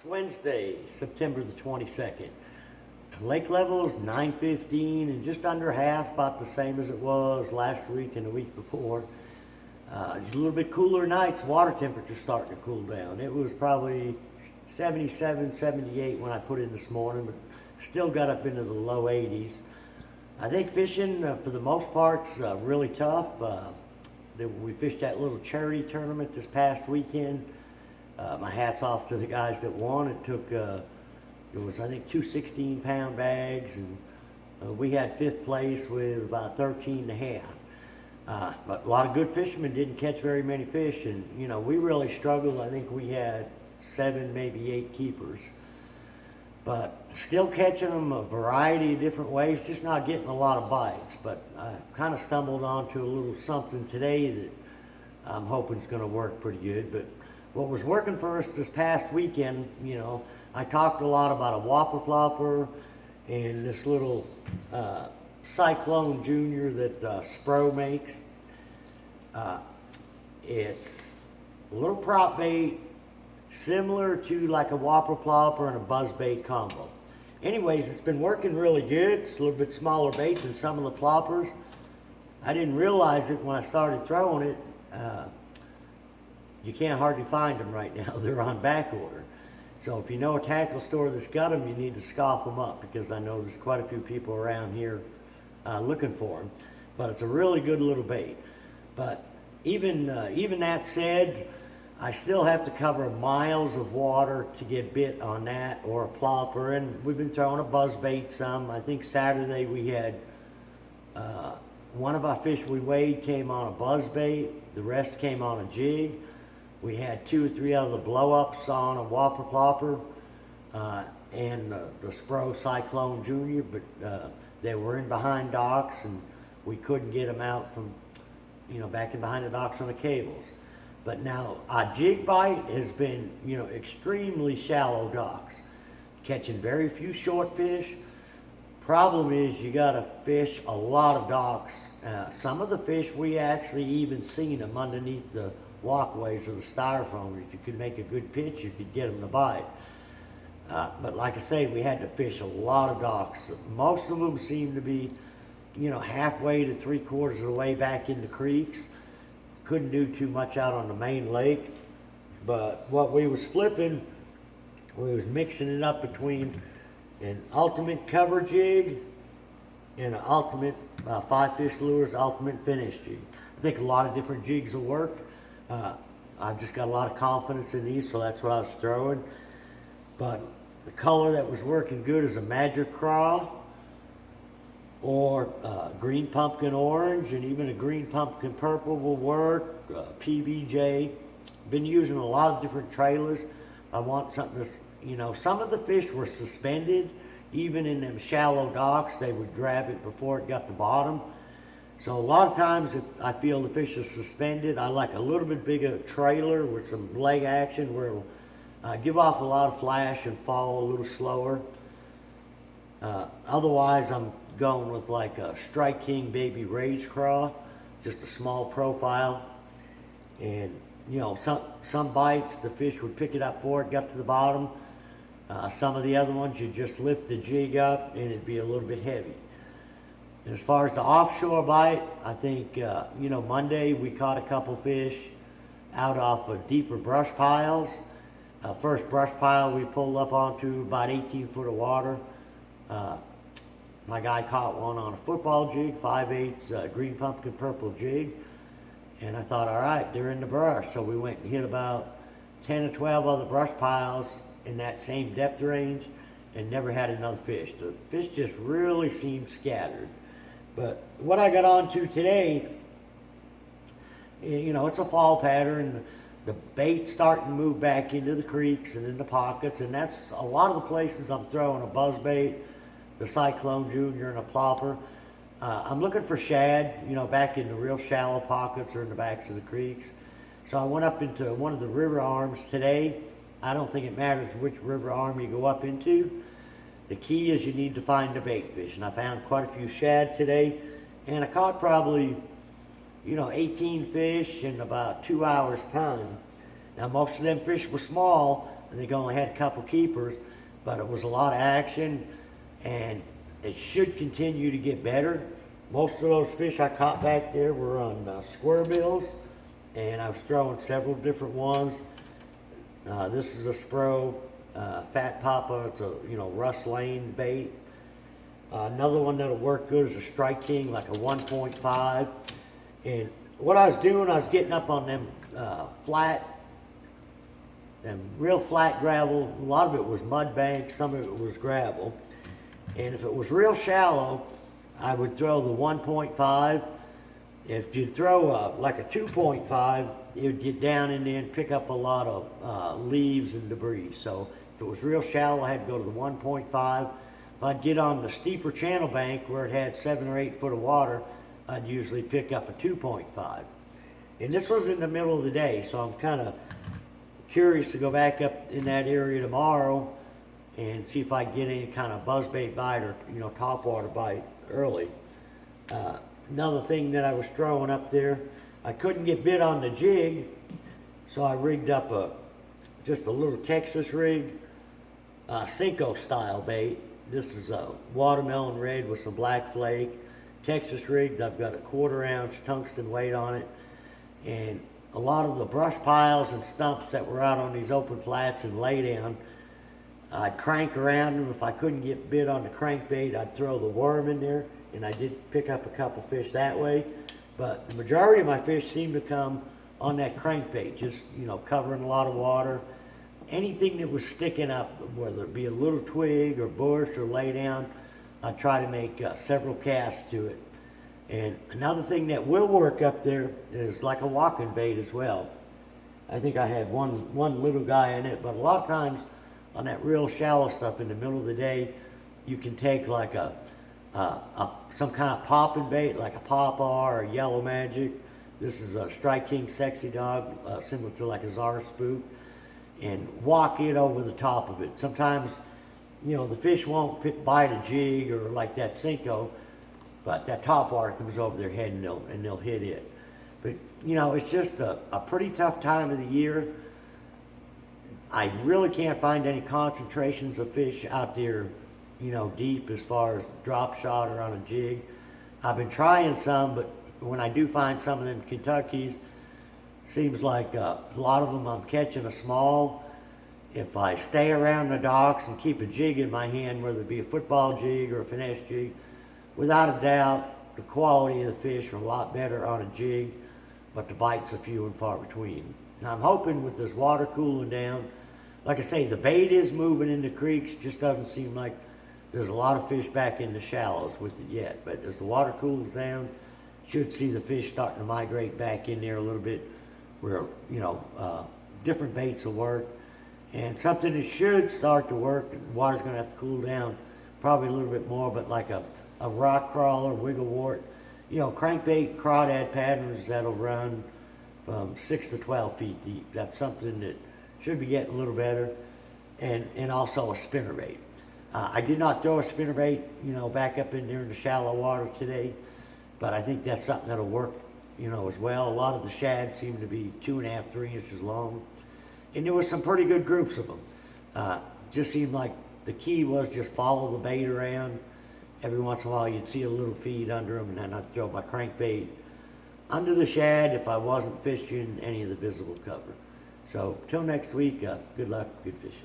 Wednesday, September the 22nd. Lake level is 9:15 and just under half, about the same as it was last week and the week before. Just a little bit cooler nights, water temperature starting to cool down. It was probably 77, 78 when I put in this morning, but still got up into the low 80s. I think fishing, for the most part, is really tough. We fished that little charity tournament this past weekend. My hat's off to the guys that won. It took, it was I think 2 16-pound bags, and we had 5th place with about 13 and a half. But a lot of good fishermen didn't catch very many fish, and you know, we really struggled. I think we had 7, maybe 8 keepers, but still catching them a variety of different ways, just not getting a lot of bites. But I kind of stumbled onto a little something today that I'm hoping is going to work pretty good. But what was working for us this past weekend, you know, I talked a lot about a whopper plopper and this little Cyclone Junior that Spro makes. It's a little prop bait, similar to like a whopper plopper and a buzz bait combo. Anyways, it's been working really good. It's a little bit smaller bait than some of the ploppers. I didn't realize it when I started throwing it. You can't hardly find them right now. They're on back order. So if you know a tackle store that's got them, you need to scoff them up, because I know there's quite a few people around here looking for them. But it's a really good little bait. But even that said, I still have to cover miles of water to get bit on that or a plopper. And we've been throwing a buzz bait some. I think Saturday we had one of our fish we weighed came on a buzz bait. The rest came on a jig. We had 2 or 3 other blow-ups on a whopper plopper and the Spro Cyclone Junior, but they were in behind docks and we couldn't get them out from, you know, back in behind the docks on the cables. But now our jig bite has been, you know, extremely shallow docks, catching very few short fish. Problem is you gotta fish a lot of docks. Some of the fish we actually even seen them underneath the walkways or the styrofoam. If you could make a good pitch, you could get them to bite. But like I say, we had to fish a lot of docks. Most of them seem to be, you know, halfway to 3/4 of the way back in the creeks. Couldn't do too much out on the main lake. But what we was flipping, we was mixing it up between an ultimate cover jig and an ultimate 5-fish lures ultimate finish jig. I think a lot of different jigs will work. I've just got a lot of confidence in these, so that's what I was throwing. But the color that was working good is a magic craw or green pumpkin orange, and even a green pumpkin purple will work. PBJ. Been using a lot of different trailers. I want something that's, you know, some of the fish were suspended. Even in them shallow docks, they would grab it before it got to bottom. So a lot of times if I feel the fish is suspended, I like a little bit bigger trailer with some leg action where it'll give off a lot of flash and fall a little slower. Otherwise, I'm going with like a Strike King Baby Rage Craw, just a small profile. And you know, some bites, the fish would pick it up before it got to the bottom. Some of the other ones, you just lift the jig up and it'd be a little bit heavy. And as far as the offshore bite, I think, you know, Monday we caught a couple fish out off of deeper brush piles. First brush pile we pulled up onto about 18 foot of water. My guy caught one on a football jig, 5/8 green pumpkin purple jig. And I thought, all right, they're in the brush. So we went and hit about 10 or 12 other brush piles in that same depth range and never had another fish. The fish just really seemed scattered. But what I got onto today, you know, it's a fall pattern. The bait's starting to move back into the creeks and in the pockets, and that's a lot of the places I'm throwing a buzz bait, the Cyclone Junior, and a plopper. I'm looking for shad, you know, back in the real shallow pockets or in the backs of the creeks. So I went up into one of the river arms today. I don't think it matters which river arm you go up into. The key is you need to find the bait fish, and I found quite a few shad today, and I caught probably, you know, 18 fish in about 2 hours time. Now most of them fish were small, I think I only had a couple keepers, but it was a lot of action, and it should continue to get better. Most of those fish I caught back there were on square bills, and I was throwing several different ones. This is a Spro Fat Papa. It's a Russ Lane bait. Another one that'll work good is a Strike King, like a 1.5. And what I was doing, I was getting up on them real flat gravel. A lot of it was mud banks, some of it was gravel. And if it was real shallow, I would throw the 1.5. If you throw like a 2.5, it would get down in there and pick up a lot of leaves and debris. So if it was real shallow, I had to go to the 1.5. If I'd get on the steeper channel bank where it had 7 or 8 foot of water, I'd usually pick up a 2.5. And this was in the middle of the day, so I'm kind of curious to go back up in that area tomorrow and see if I can get any kind of buzzbait bite or topwater bite early. Another thing that I was throwing up there, I couldn't get bit on the jig, so I rigged up just a little Texas rig, Cinco style bait. This is a watermelon red with some black flake. Texas rigged. I've got a 1/4 ounce tungsten weight on it, and a lot of the brush piles and stumps that were out on these open flats and lay down, I'd crank around them. If I couldn't get bit on the crankbait, I'd throw the worm in there, and I did pick up a couple fish that way. But the majority of my fish seem to come on that crankbait, just covering a lot of water. Anything that was sticking up, whether it be a little twig or bush or lay down, I'd try to make several casts to it. And another thing that will work up there is like a walking bait as well. I think I had one little guy in it, but a lot of times on that real shallow stuff in the middle of the day, you can take like some kind of popping bait, like a Papa or a Yellow Magic. This is a Strike King Sexy Dog, similar to like a Czar Spook, and walk it over the top of it. Sometimes, the fish won't bite a jig or like that Cinco, but that topwater comes over their head and they'll hit it. But it's just a pretty tough time of the year. I really can't find any concentrations of fish out there, deep as far as drop shot or on a jig. I've been trying some, but when I do find some of them Kentuckys, seems like a lot of them I'm catching a small. If I stay around the docks and keep a jig in my hand, whether it be a football jig or a finesse jig, without a doubt, the quality of the fish are a lot better on a jig, but the bites are few and far between. Now I'm hoping with this water cooling down, like I say, the bait is moving in the creeks, just doesn't seem like there's a lot of fish back in the shallows with it yet. But as the water cools down, should see the fish starting to migrate back in there a little bit, where different baits will work. And something that should start to work, the water's going to have to cool down probably a little bit more, but like a rock crawler, wigglewort, crankbait crawdad patterns that'll run from 6 to 12 feet deep. That's something that should be getting a little better. And also a spinnerbait. I did not throw a spinnerbait, back up in there in the shallow water today, but I think that's something that'll work, as well. A lot of the shad seem to be 2.5, 3 inches long. And there was some pretty good groups of them. Just seemed like the key was just follow the bait around. Every once in a while you'd see a little feed under them, and then I'd throw my crankbait under the shad if I wasn't fishing any of the visible cover. So till next week, good luck, good fishing.